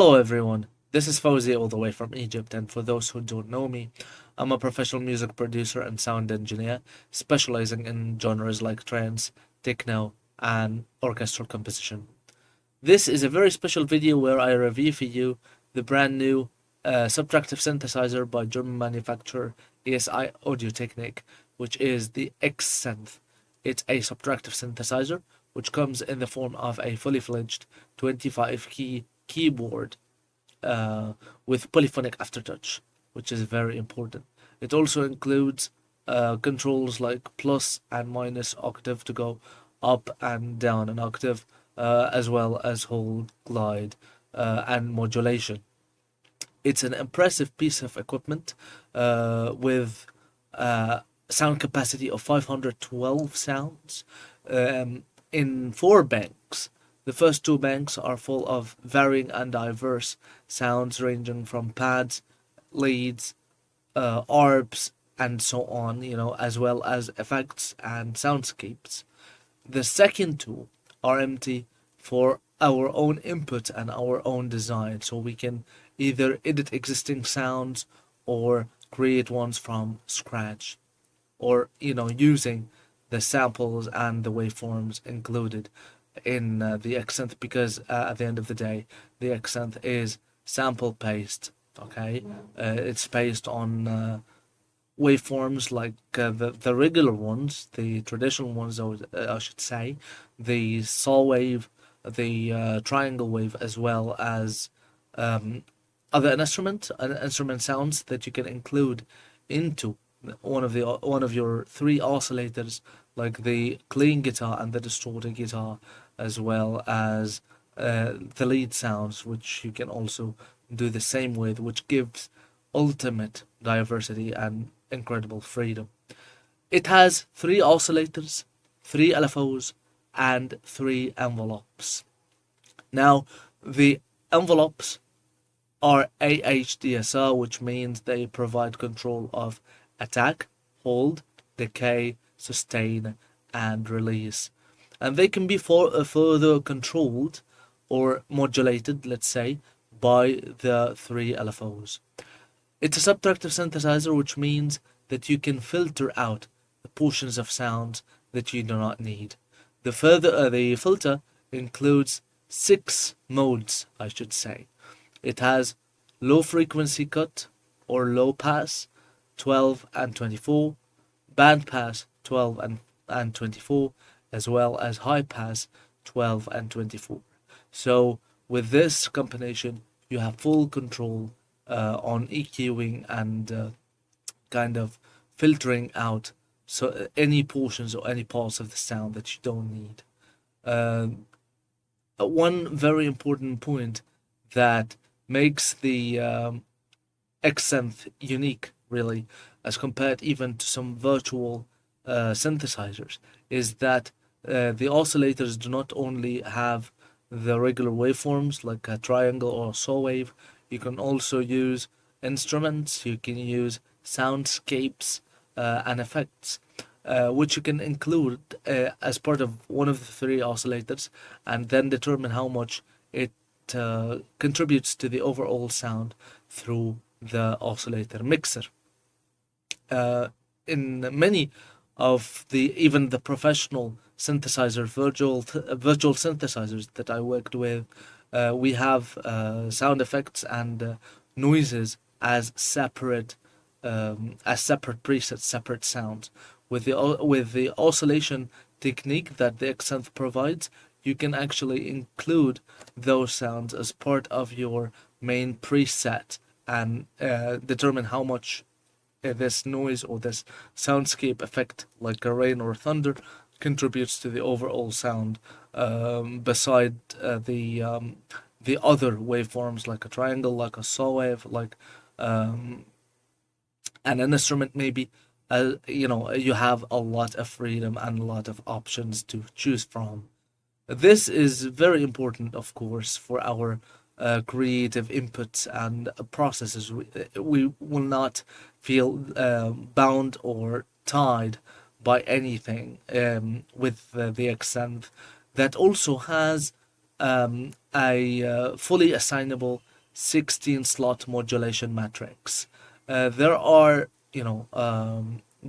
Hello everyone, this is FAWZY all the way from Egypt, and for those who don't know me, I'm a professional music producer and sound engineer specializing in genres like trance, techno, and orchestral composition. This is a very special video where I review for you the brand new subtractive synthesizer by German manufacturer ESI Audiotechnik, which is the Xsynth. It's a subtractive synthesizer which comes in the form of a fully fledged 25 key keyboard with polyphonic aftertouch, which is very important. It also includes controls like plus and minus octave to go up and down an octave, as well as hold, glide, and modulation. It's an impressive piece of equipment with sound capacity of 512 sounds in 4 banks. The first 2 banks are full of varying and diverse sounds ranging from pads, leads, arps, and so on, as well as effects and soundscapes. The second two are empty for our own input and our own design, so we can either edit existing sounds or create ones from scratch, or using the samples and the waveforms included in the Xsynth, because at the end of the day, the Xsynth is sample based. Okay, it's based on waveforms like the regular ones, the traditional ones, I should say, the saw wave, the triangle wave, as well as other instrument sounds that you can include into one of your 3 oscillators, like the clean guitar and the distorted guitar, as well as the lead sounds, which you can also do the same with, which gives ultimate diversity and incredible freedom. It has 3 oscillators, 3 LFOs, and 3 envelopes. Now, the envelopes are AHDSR, which means they provide control of attack, hold, decay, sustain, and release. And they can be further controlled or modulated, let's say, by the 3 LFOs. It's a subtractive synthesizer, which means that you can filter out the portions of sound that you do not need. The filter includes 6 modes, I should say. It has low frequency cut or low pass, 12 and 24, band pass, 12 and 24, as well as high pass, 12 and 24. So with this combination, you have full control on EQing and kind of filtering out any portions or any parts of the sound that you don't need. One very important point that makes the Xsynth unique, really, as compared even to some virtual synthesizers, is that the oscillators do not only have the regular waveforms like a triangle or a saw wave. You can also use instruments, you can use soundscapes and effects, which you can include as part of one of the 3 oscillators, and then determine how much it contributes to the overall sound through the oscillator mixer. In many of even the professional synthesizer, virtual synthesizers that I worked with, we have sound effects and noises as separate presets, separate sounds. With the oscillation technique that the Xsynth provides, you can actually include those sounds as part of your main preset and determine how much this noise or this soundscape effect, like a rain or thunder, contributes to the overall sound, beside the other waveforms like a triangle, like a saw wave, like an instrument maybe. You have a lot of freedom and a lot of options to choose from. This is very important, of course, for our creative inputs and processes. We will not feel bound or tied by anything with the Xsynth, that also has a fully assignable 16 slot modulation matrix. There are,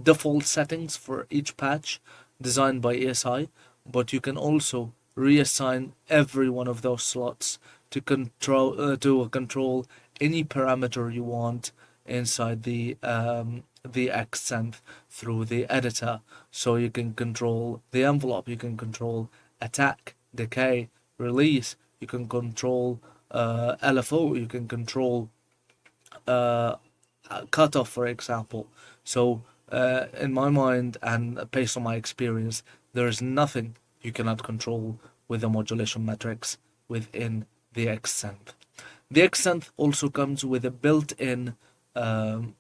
default settings for each patch designed by ESI, but you can also reassign every one of those slots to control any parameter you want inside the Xsynth through the editor. So you can control the envelope, you can control attack, decay, release, you can control LFO, you can control uh, cutoff, for example. So, in my mind and based on my experience, there is nothing you cannot control with the modulation metrics within the Xsynth. The Xsynth also comes with a built-in um,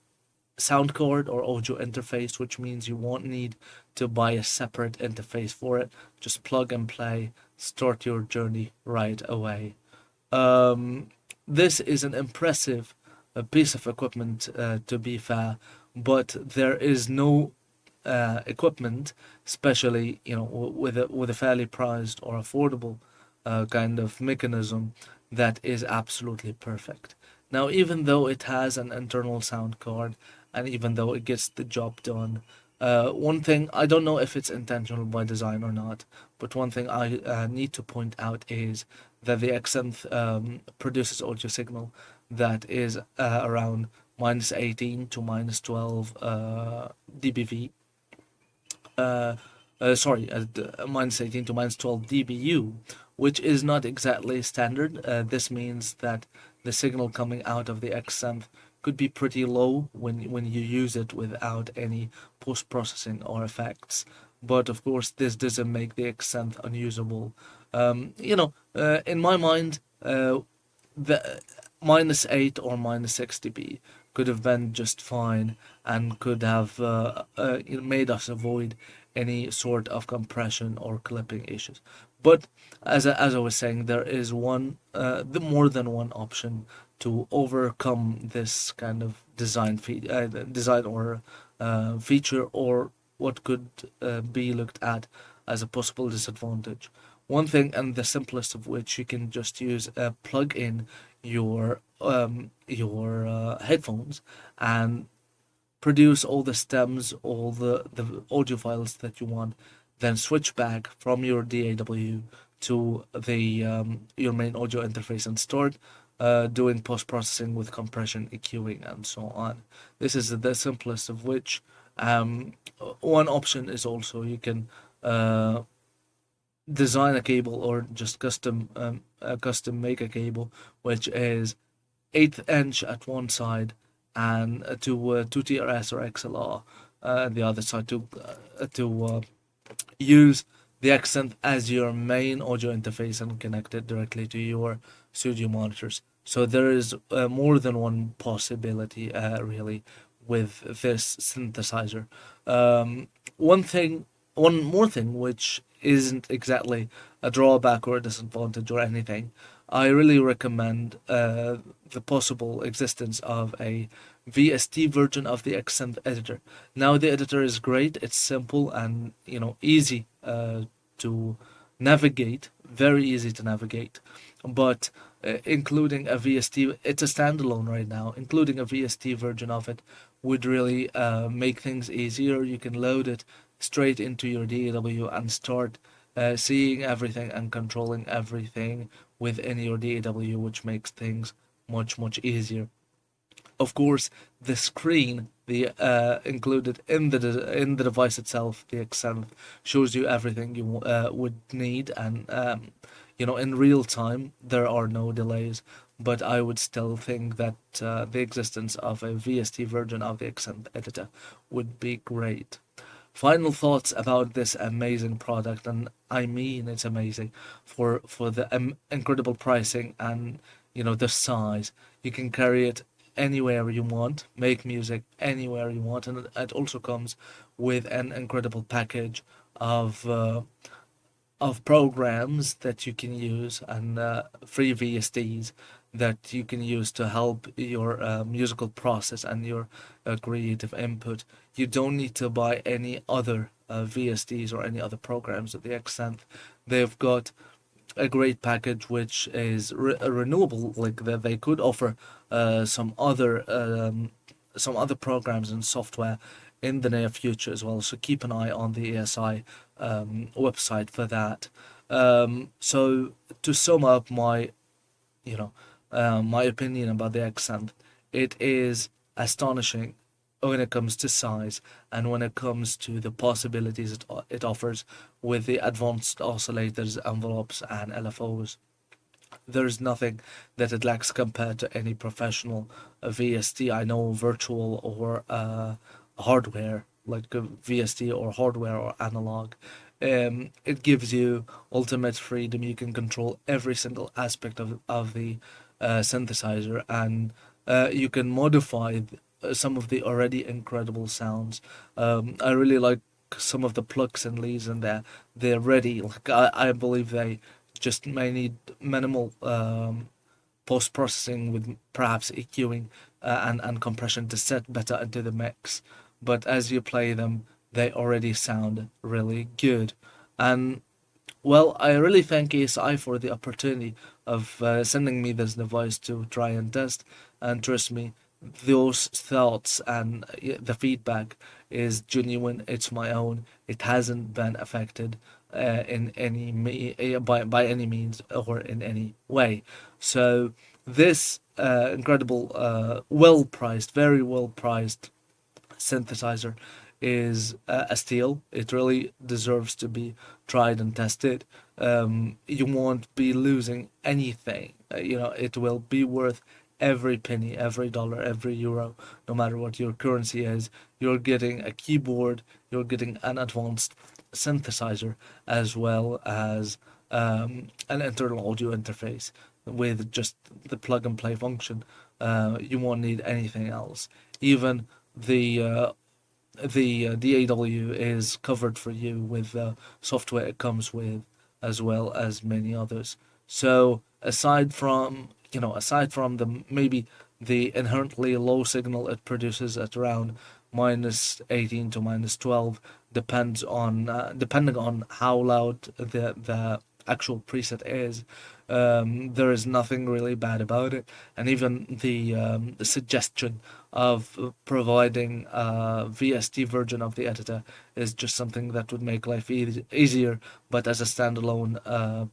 sound card or audio interface, which means you won't need to buy a separate interface for it. Just plug and play, start your journey right away. Um, this is an impressive piece of equipment, to be fair, but there is no equipment, especially with a fairly priced or affordable kind of mechanism that is absolutely perfect. Now, even though it has an internal sound card, and even though it gets the job done, one thing I don't know if it's intentional by design or not, but one thing I need to point out is that the Xsynth produces audio signal that is around -18 to -12 dBV, uh, sorry, -18 to -12 dBu, which is not exactly standard. This means that the signal coming out of the Xsynth could be pretty low when you use it without any post processing or effects. But of course, this doesn't make the Xsynth unusable. In my mind, the -8 or -6 dB could have been just fine and could have made us avoid any sort of compression or clipping issues. But as I was saying, there is more than one option to overcome this kind of design or feature, or what could be looked at as a possible disadvantage. One thing, and the simplest of which, you can just use plug in your headphones and produce all the stems, all the audio files that you want, then switch back from your DAW to the your main audio interface and start doing post processing with compression, EQing, and so on. This is the simplest of which. One option is also you can uh, design a cable or just custom make a cable, which is 1/8 inch at one side and to TRS or XLR and the other side to use the Xsynth as your main audio interface and connect it directly to your studio monitors. So there is more than one possibility, really, with this synthesizer. One thing, one more thing, which isn't exactly a drawback or a disadvantage or anything, I really recommend the possible existence of a VST version of the Xsynth editor. Now the editor is great; it's simple and easy to navigate, very easy to navigate. But including a VST, it's a standalone right now. Including a VST version of it would really make things easier. You can load it straight into your DAW and start seeing everything and controlling everything within your DAW, which makes things much easier. Of course, the screen, the included in the device itself, the Xsynth, shows you everything you would need, and in real time there are no delays. But I would still think that the existence of a VST version of the Xsynth editor would be great. Final thoughts about this amazing product, and I mean it's amazing for the incredible pricing and the size. You can carry it anywhere you want, make music anywhere you want, and it also comes with an incredible package of programs that you can use and free VSTs that you can use to help your musical process and your creative input. You don't need to buy any other VSTs or any other programs at the Xsynth. They've got a great package which is renewable. Like they could offer some other programs and software in the near future as well. So keep an eye on the ESI website for that. So to sum up you know, my opinion about the Xsynth, it is astonishing when it comes to size and when it comes to the possibilities it offers with the advanced oscillators, envelopes, and LFOs. There's nothing that it lacks compared to any professional VST I know, virtual or hardware, like a VST or hardware or analog. It gives you ultimate freedom. You can control every single aspect of the synthesizer, and you can modify some of the already incredible sounds. I really like some of the plucks and leads in there. They're ready. Like I believe they just may need minimal post processing with perhaps EQing and compression to set better into the mix. But as you play them, they already sound really good. And well, I really thank ESI for the opportunity of sending me this device to try and test. And trust me, those thoughts and the feedback is genuine. It's my own. It hasn't been affected in by any means or in any way. So this incredible, well priced, very well priced synthesizer is a steal. It really deserves to be tried and tested. You won't be losing anything. It will be worth every penny, every dollar, every euro, no matter what your currency is. You're getting a keyboard, you're getting an advanced synthesizer, as well as an internal audio interface with just the plug and play function. You won't need anything else. Even the DAW is covered for you with the software it comes with, as well as many others. So aside from the maybe the inherently low signal it produces at around minus 18 to minus 12, depending on how loud the actual preset is. There is nothing really bad about it, and even the suggestion of providing a VST version of the editor is just something that would make life easier. But as a standalone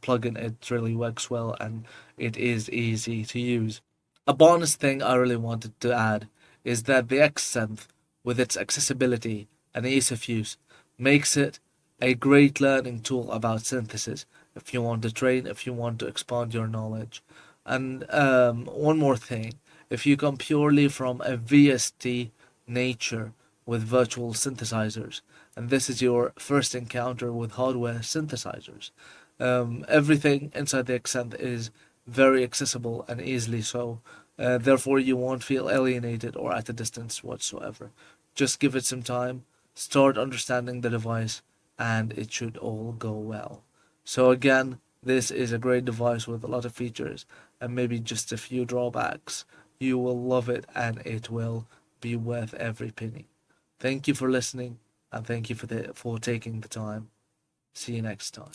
plugin, it really works well and it is easy to use. A bonus thing I really wanted to add is that the Xsynth, with its accessibility and ease of use, makes it a great learning tool about synthesis if you want to train, if you want to expand your knowledge. And one more thing, if you come purely from a VST nature with virtual synthesizers, and this is your first encounter with hardware synthesizers, everything inside the Xsynth is very accessible and easily so. Therefore, you won't feel alienated or at a distance whatsoever. Just give it some time, start understanding the device, and it should all go well. So again, this is a great device with a lot of features and maybe just a few drawbacks. You will love it and it will be worth every penny. Thank you for listening and thank you for taking the time. See you next time.